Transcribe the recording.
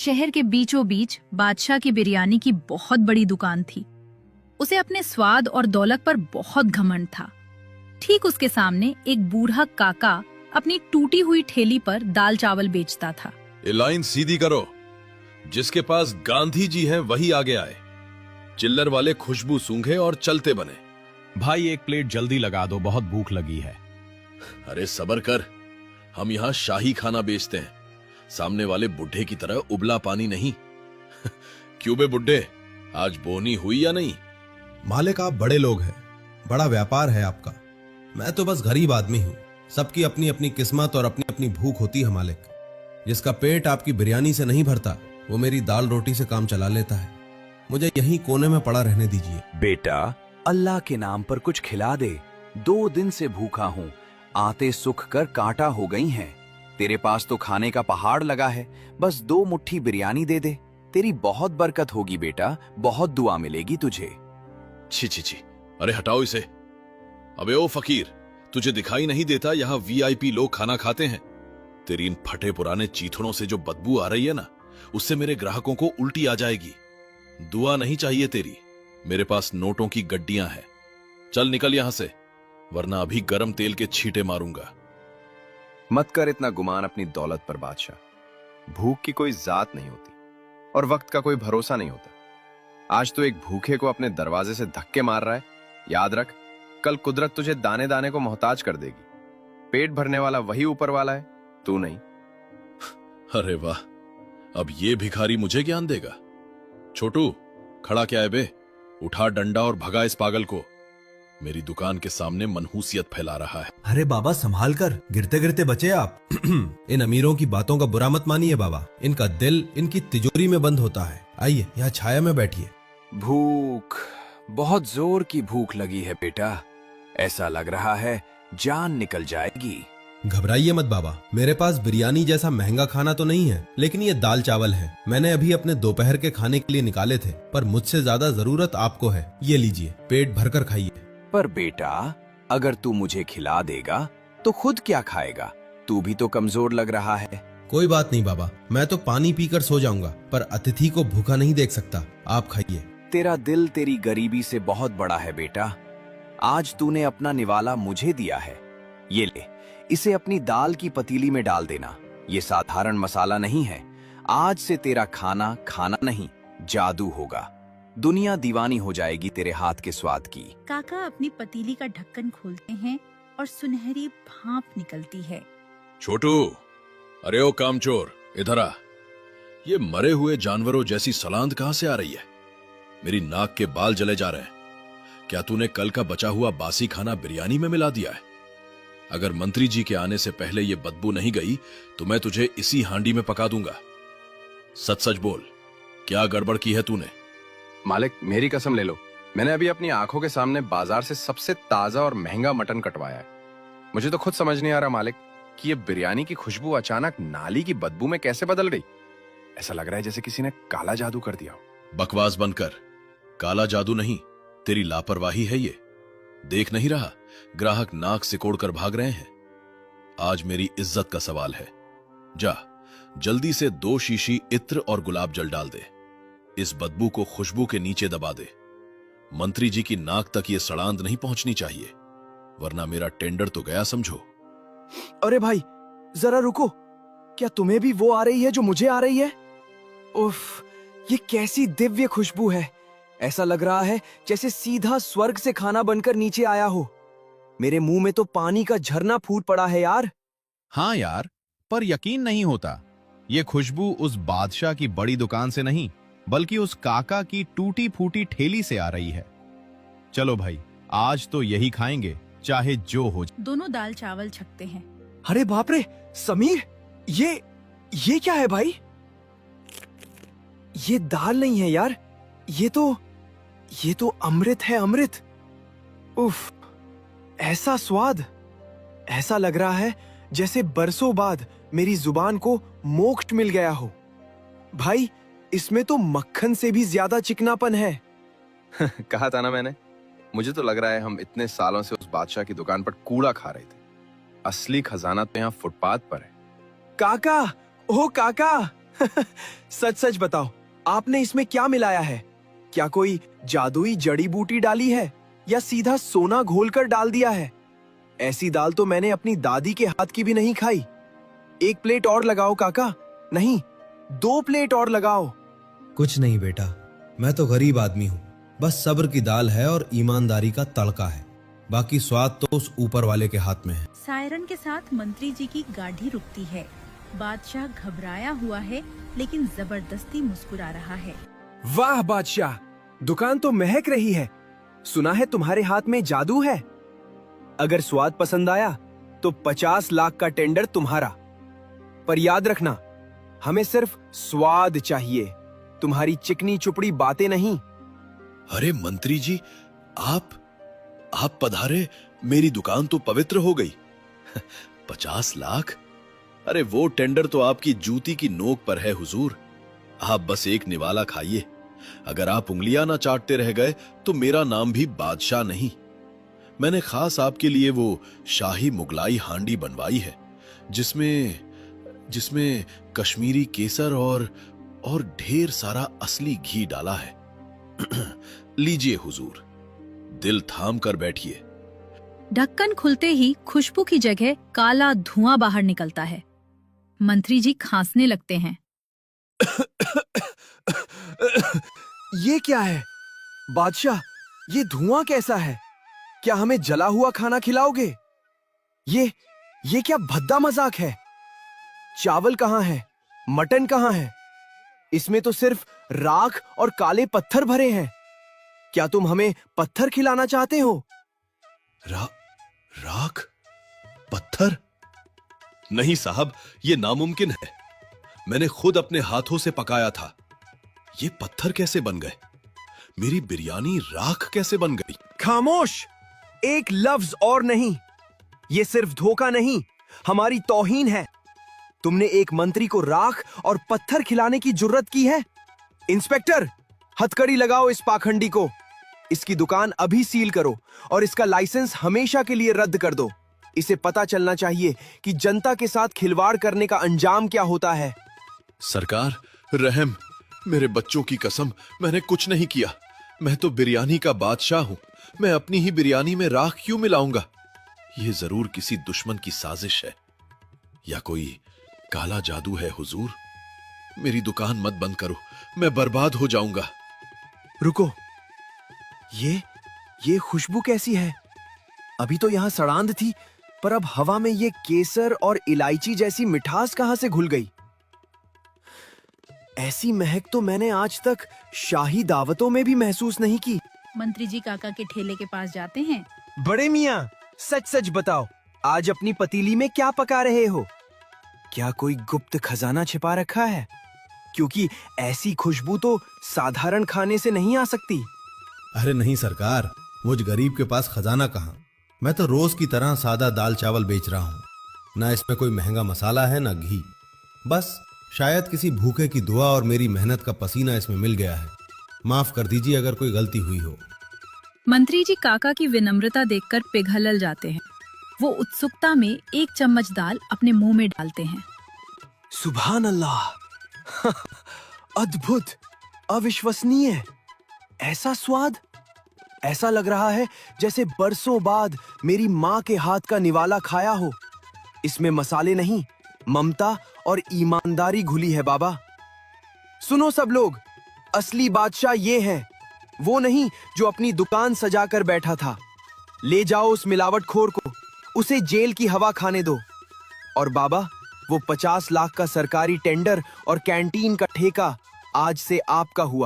शहर के बीचों बीच बादशाह की बिरयानी की बहुत बड़ी दुकान थी। उसे अपने स्वाद और दौलत पर बहुत घमंड था। ठीक उसके सामने एक बूढ़ा काका अपनी टूटी हुई ठेली पर दाल चावल बेचता था। ये लाइन सीधी करो, जिसके पास गांधी जी हैं वही आगे आए। चिल्लर वाले खुशबू सूंघे और चलते बने। भाई एक प्लेट जल्दी लगा दो, बहुत भूख लगी है। अरे सबर कर, हम यहाँ शाही खाना बेचते हैं, सामने वाले बुढ़े की तरह उबला पानी नहीं। क्यों बे बुढ़े, आज बोनी हुई या नहीं? मालिक आप बड़े लोग हैं, बड़ा व्यापार है आपका। मैं तो बस गरीब आदमी हूँ। सबकी अपनी अपनी किस्मत और अपनी अपनी भूख होती है मालिक। जिसका पेट आपकी बिरयानी से नहीं भरता वो मेरी दाल रोटी से काम चला लेता है। मुझे यहीं कोने में पड़ा रहने दीजिए। बेटा, अल्लाह के नाम पर कुछ खिला दे। 2 दिन से भूखा हूँ, आते सुख कर कांटा हो गई हैं। तेरे पास तो खाने का पहाड़ लगा है, बस 2 मुट्ठी बिरयानी दे दे। तेरी बहुत बरकत होगी बेटा, बहुत दुआ मिलेगी तुझे। छी छी छी, अरे हटाओ इसे। अबे ओ फकीर, तुझे दिखाई नहीं देता यहाँ वीआईपी लोग खाना खाते हैं? तेरी इन फटे पुराने चीथड़ों से जो बदबू आ रही है ना, उससे मेरे ग्राहकों को उल्टी आ जाएगी। दुआ नहीं चाहिए तेरी, मेरे पास नोटों की गड्डियां हैं। चल निकल यहां से, वरना अभी गरम तेल के छींटे मारूंगा। मत कर इतना गुमान अपनी दौलत पर बादशाह। भूख की कोई जात नहीं होती और वक्त का कोई भरोसा नहीं होता। आज तो एक भूखे को अपने दरवाजे से धक्के मार रहा है। याद रख, कल कुदरत तुझे दाने दाने को मोहताज कर देगी। पेट भरने वाला वही ऊपर वाला है, तू नहीं। अरे वाह, अब ये भिखारी मुझे ज्ञान देगा। छोटू, खड़ा क्या है बे? उठा डंडा और भगा इस पागल को। मेरी दुकान के सामने मनहूसियत फैला रहा है। अरे बाबा संभाल कर, गिरते गिरते बचे आप। इन अमीरों की बातों का बुरा मत मानिए बाबा, इनका दिल इनकी तिजोरी में बंद होता है। आइए यहाँ छाया में बैठिए। भूख, बहुत जोर की भूख लगी है बेटा। ऐसा लग रहा है जान निकल जाएगी। घबराइए मत बाबा, मेरे पास बिरयानी जैसा महंगा खाना तो नहीं है, लेकिन ये दाल चावल है। मैंने अभी अपने दोपहर के खाने के लिए निकाले थे, पर मुझसे ज्यादा जरूरत आपको है। ये लीजिए, पेट भरकर खाइए। पर बेटा, अगर तू मुझे खिला देगा तो खुद क्या खाएगा? तू भी तो कमजोर लग रहा है। कोई बात नहीं बाबा, मैं तो पानी पीकर सो जाऊंगा, पर अतिथि को भूखा नहीं देख सकता। आप खाइए। तेरा दिल तेरी गरीबी से बहुत बड़ा है बेटा। आज तूने अपना निवाला मुझे दिया है। ये ले, इसे अपनी दाल की पतीली में डाल देना। ये साधारण मसाला नहीं है। आज से तेरा खाना खाना नहीं, जादू होगा। दुनिया दीवानी हो जाएगी तेरे हाथ के स्वाद की। काका अपनी पतीली का ढक्कन खोलते हैं और सुनहरी भाप निकलती है। छोटू, अरे ओ कामचोर, इधर आ। ये मरे हुए जानवरों जैसी सलांद कहां से आ रही है? मेरी नाक के बाल जले जा रहे हैं। क्या तूने कल का बचा हुआ बासी खाना बिरयानी में मिला दिया है? अगर मंत्री जी के आने से पहले ये बदबू नहीं गई तो मैं तुझे इसी हांडी में पका दूंगा। सच सच बोल, क्या गड़बड़ की है तूने? मालिक, मेरी कसम ले लो, मैंने अभी अपनी आंखों के सामने बाजार से सबसे ताजा और महंगा मटन कटवाया है। मुझे तो खुद समझ नहीं आ रहा मालिक कि ये बिरयानी की खुशबू अचानक नाली की बदबू में कैसे बदल गई। ऐसा लग रहा है जैसे किसी ने काला जादू कर दिया हो। बकवास बंद कर। काला जादू नहीं, तेरी लापरवाही है ये। देख नहीं रहा, ग्राहक नाक सिकोड़ कर भाग रहे हैं। आज मेरी इज्जत का सवाल है। जा, जल्दी से 2 शीशी इत्र और गुलाब जल डाल दे। इस बदबू को खुशबू के नीचे दबा दे। मंत्री जी की नाक तक ये सड़ांध नहीं पहुंचनी चाहिए, वरना मेरा टेंडर तो गया समझो। अरे भाई, जरा रुको। क्या तुम्हें भी वो आ रही है जो मुझे आ रही है? उफ, ये कैसी दिव्य खुशबू है। ऐसा लग रहा है जैसे सीधा स्वर्ग से खाना बनकर नीचे आया हो। मेरे मुंह में तो पानी का झरना फूट पड़ा है यार। हाँ यार, पर यकीन नहीं होता। ये खुशबू उस बादशाह की बड़ी दुकान से नहीं, बल्कि उस काका की टूटी फूटी ठेली से आ रही है। चलो भाई, आज तो यही खाएंगे, चाहे जो हो जाए। दोनों दाल चावल छकते हैं। अरे बाप रे, समीर, ये क्या है भाई? ये दाल नहीं है यार, ये तो अमृत है, अमृत। उफ, ऐसा स्वाद। ऐसा लग रहा है जैसे बरसों बाद मेरी जुबान को मोक्ष मिल गया हो। भाई, इसमें तो मक्खन से भी ज्यादा चिकनापन है। कहा था ना मैंने, मुझे तो लग रहा है हम इतने सालों से उस बादशाह की दुकान पर कूड़ा खा रहे थे। असली खजाना तो यहाँ फुटपाथ पर है। काका, ओ काका, सच सच बताओ, आपने इसमें क्या मिलाया है? क्या कोई जादुई जड़ी बूटी डाली है या सीधा सोना घोलकर डाल दिया है? ऐसी दाल तो मैंने अपनी दादी के हाथ की भी नहीं खाई। एक प्लेट और लगाओ काका, नहीं 2 प्लेट और लगाओ। कुछ नहीं बेटा, मैं तो गरीब आदमी हूँ। बस सब्र की दाल है और ईमानदारी का तड़का है। बाकी स्वाद तो उस ऊपर वाले के हाथ में है। सायरन के साथ मंत्री जी की गाड़ी रुकती है। बादशाह घबराया हुआ है लेकिन जबरदस्ती मुस्कुरा रहा है। वाह बादशाह, दुकान तो महक रही है। सुना है तुम्हारे हाथ में जादू है। अगर स्वाद पसंद आया तो 50 लाख का टेंडर तुम्हारा। पर याद रखना, हमें सिर्फ स्वाद चाहिए, तुम्हारी चिकनी चुपड़ी बातें नहीं। अरे मंत्री जी, आप पधारे, मेरी दुकान तो पवित्र हो गई। 50 लाख? अरे वो टेंडर तो आपकी जूती की नोक पर है हुजूर। आप बस एक निवाला खाइए। अगर आप उंगलियां ना चाटते रह गए तो मेरा नाम भी बादशाह नहीं। मैंने खास आपके लिए वो शाही मुगलाई हांडी बनवाई है जिसमें कश्मीरी केसर और ढेर सारा असली घी डाला है। लीजिए हुजूर, दिल थाम कर बैठिए। ढक्कन खुलते ही खुशबू की जगह काला धुआं बाहर निकलता है। मंत्री जी खांसने लगते हैं। ये क्या है बादशाह? ये धुआं कैसा है? क्या हमें जला हुआ खाना खिलाओगे? ये क्या भद्दा मजाक है? चावल कहाँ है? मटन कहाँ है? इसमें तो सिर्फ राख और काले पत्थर भरे हैं। क्या तुम हमें पत्थर खिलाना चाहते हो? राख? पत्थर? नहीं साहब, ये नामुमकिन है। मैंने खुद अपने हाथों से पकाया था। ये पत्थर कैसे बन गए? मेरी बिरयानी राख कैसे बन गई? खामोश! एक लफ्ज और नहीं। ये सिर्फ धोखा नहीं, हमारी तौहीन है। तुमने एक मंत्री को राख और पत्थर खिलाने की जुर्रत की है? इंस्पेक्टर, हथकड़ी लगाओ इस पाखंडी को। इसकी दुकान अभी सील करो और इसका लाइसेंस हमेशा के लिए रद्द कर दो। इसे पता चलना चाहिए कि जनता के साथ खिलवाड़ करने का अंजाम क्या होता है। सरकार, रहम, मेरे बच्चों की कसम, मैंने कुछ नहीं किया। मैं तो बिरयानी का बादशाह हूं। मैं अपनी ही बिरयानी में राख क्यों मिलाऊंगा? यह जरूर किसी दुश्मन की साजिश है या कोई काला जादू है हुजूर। मेरी दुकान मत बंद करो, मैं बर्बाद हो जाऊंगा। रुको, ये खुशबू कैसी है? अभी तो यहां सड़ांध थी, पर अब हवा में ये केसर और इलायची जैसी मिठास कहां से घुल गई? ऐसी महक तो मैंने आज तक शाही दावतों में भी महसूस नहीं की। मंत्री जी काका के ठेले के पास जाते हैं। बड़े मियां, सच सच बताओ, आज अपनी पतीली में क्या पका रहे हो? क्या कोई गुप्त खजाना छिपा रखा है? क्योंकि ऐसी खुशबू तो साधारण खाने से नहीं आ सकती। अरे नहीं सरकार, मुझ गरीब के पास खजाना कहाँ। मैं तो रोज की तरह सादा दाल चावल बेच रहा हूँ। ना इसमें कोई महंगा मसाला है ना घी। बस शायद किसी भूखे की दुआ और मेरी मेहनत का पसीना इसमें मिल गया है। माफ कर दीजिए अगर कोई गलती हुई हो। मंत्री जी काका की विनम्रता देखकर पिघल जाते हैं। वो उत्सुकता में एक चम्मच दाल अपने मुंह में डालते हैं। सुभान अल्लाह! अद्भुत, अविश्वसनीय। ऐसा स्वाद! ऐसा लग रहा है जैसे बरसों बाद मेरी माँ के हाथ का निवाला खाया हो। इसमें मसाले नहीं, ममता और ईमानदारी घुली है बाबा। सुनो सब लोग, असली बादशाह ये है, वो नहीं जो अपनी दुकान सजाकर बैठा था। ले जाओ उस मिलावटखोर को, उसे जेल की हवा खाने दो। और बाबा, वो 50 लाख का सरकारी टेंडर और कैंटीन का ठेका आज से आपका हुआ।